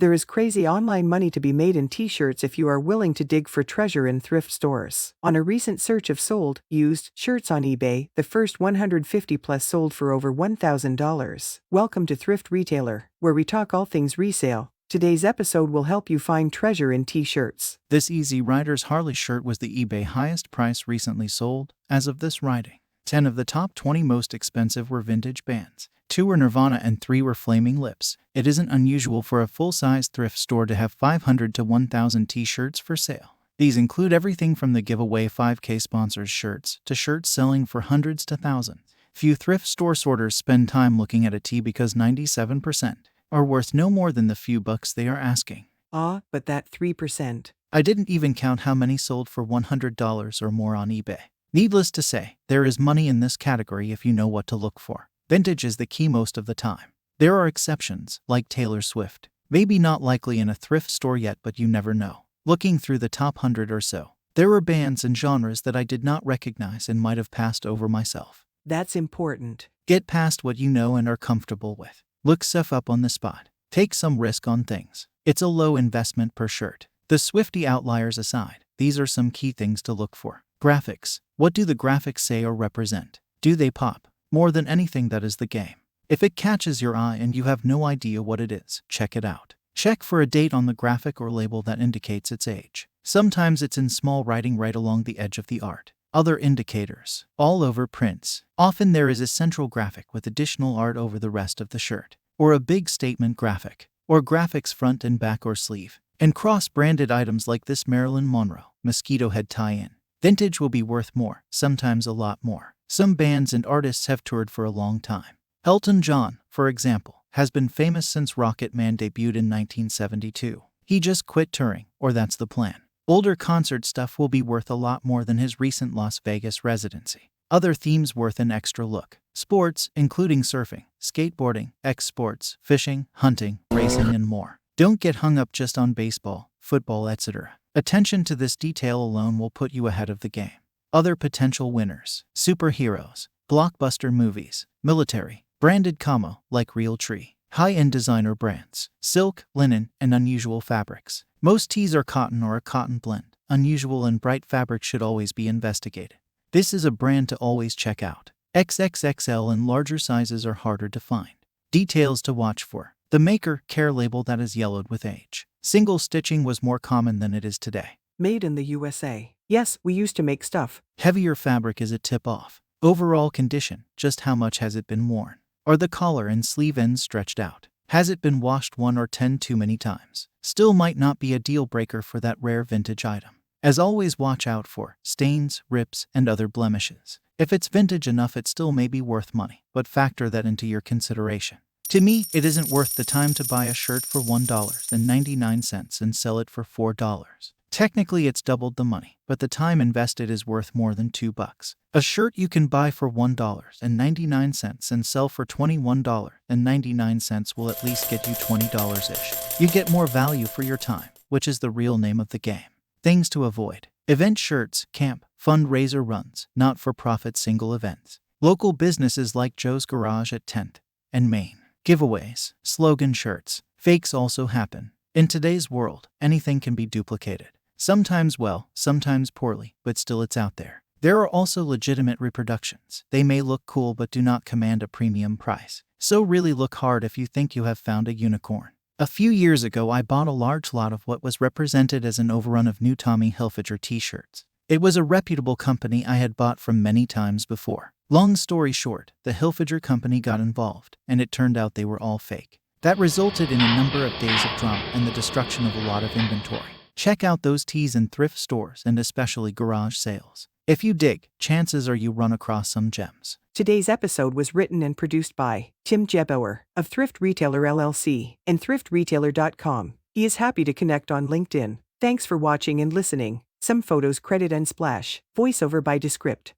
There is crazy online money to be made in t-shirts if you are willing to dig for treasure in thrift stores. On a recent search of sold, used shirts on eBay, the first 150 plus sold for over $1,000. Welcome to Thrift Retailer, where we talk all things resale. Today's episode will help you find treasure in t-shirts. This Easy Riders Harley shirt was the eBay highest price recently sold, as of this writing. 10 of the top 20 most expensive were vintage bands. 2 were Nirvana and 3 were Flaming Lips. It isn't unusual for a full-size thrift store to have 500 to 1,000 t-shirts for sale. These include everything from the giveaway 5K sponsors shirts to shirts selling for hundreds to thousands. Few thrift store sorters spend time looking at a tee because 97% are worth no more than the few bucks they are asking. But that 3%. I didn't even count how many sold for $100 or more on eBay. Needless to say, there is money in this category if you know what to look for. Vintage is the key most of the time. There are exceptions, like Taylor Swift. Maybe not likely in a thrift store yet, but you never know. Looking through the top 100 or so, there were bands and genres that I did not recognize and might have passed over myself. That's important. Get past what you know and are comfortable with. Look stuff up on the spot. Take some risk on things. It's a low investment per shirt. The Swiftie outliers aside, these are some key things to look for. Graphics. What do the graphics say or represent? Do they pop? More than anything, that is the game. If it catches your eye and you have no idea what it is, check it out. Check for a date on the graphic or label that indicates its age. Sometimes it's in small writing right along the edge of the art. Other indicators. All over prints. Often there is a central graphic with additional art over the rest of the shirt. Or a big statement graphic. Or graphics front and back or sleeve. And cross-branded items like this Marilyn Monroe mosquito head tie-in. Vintage will be worth more, sometimes a lot more. Some bands and artists have toured for a long time. Elton John, for example, has been famous since Rocket Man debuted in 1972. He just quit touring, or that's the plan. Older concert stuff will be worth a lot more than his recent Las Vegas residency. Other themes worth an extra look. Sports, including surfing, skateboarding, X-sports, fishing, hunting, racing, and more. Don't get hung up just on baseball, football, etc. Attention to this detail alone will put you ahead of the game. Other potential winners. Superheroes, blockbuster movies, military, branded camo like Real Tree, high-end designer brands, silk, linen, and unusual fabrics. Most tees are cotton or a cotton blend. Unusual and bright fabric should always be investigated. This is a brand to always check out. XXXL and larger sizes are harder to find. Details to watch for. The maker care label that is yellowed with age. Single stitching was more common than it is today. Made in the USA. Yes, we used to make stuff. Heavier fabric is a tip-off. Overall condition, just how much has it been worn? Are the collar and sleeve ends stretched out? Has it been washed 1 or 10 too many times? Still might not be a deal breaker for that rare vintage item. As always, watch out for stains, rips, and other blemishes. If it's vintage enough, it still may be worth money, but factor that into your consideration. To me, it isn't worth the time to buy a shirt for $1.99 and sell it for $4. Technically, it's doubled the money, but the time invested is worth more than $2. A shirt you can buy for $1.99 and sell for $21.99 will at least get you $20-ish. You get more value for your time, which is the real name of the game. Things to avoid. Event shirts, camp, fundraiser runs, not-for-profit single events. Local businesses like Joe's Garage at 10th and Main. Giveaways, slogan shirts. Fakes also happen. In today's world, anything can be duplicated. Sometimes well, sometimes poorly, but still it's out there. There are also legitimate reproductions. They may look cool but do not command a premium price. So really look hard if you think you have found a unicorn. A few years ago, I bought a large lot of what was represented as an overrun of new Tommy Hilfiger t-shirts. It was a reputable company I had bought from many times before. Long story short, the Hilfiger company got involved, and it turned out they were all fake. That resulted in a number of days of drama and the destruction of a lot of inventory. Check out those tees in thrift stores and especially garage sales. If you dig, chances are you run across some gems. Today's episode was written and produced by Tim Jebauer of Thrift Retailer LLC and thriftretailer.com. He is happy to connect on LinkedIn. Thanks for watching and listening. Some photos credit Unsplash. Voiceover by Descript.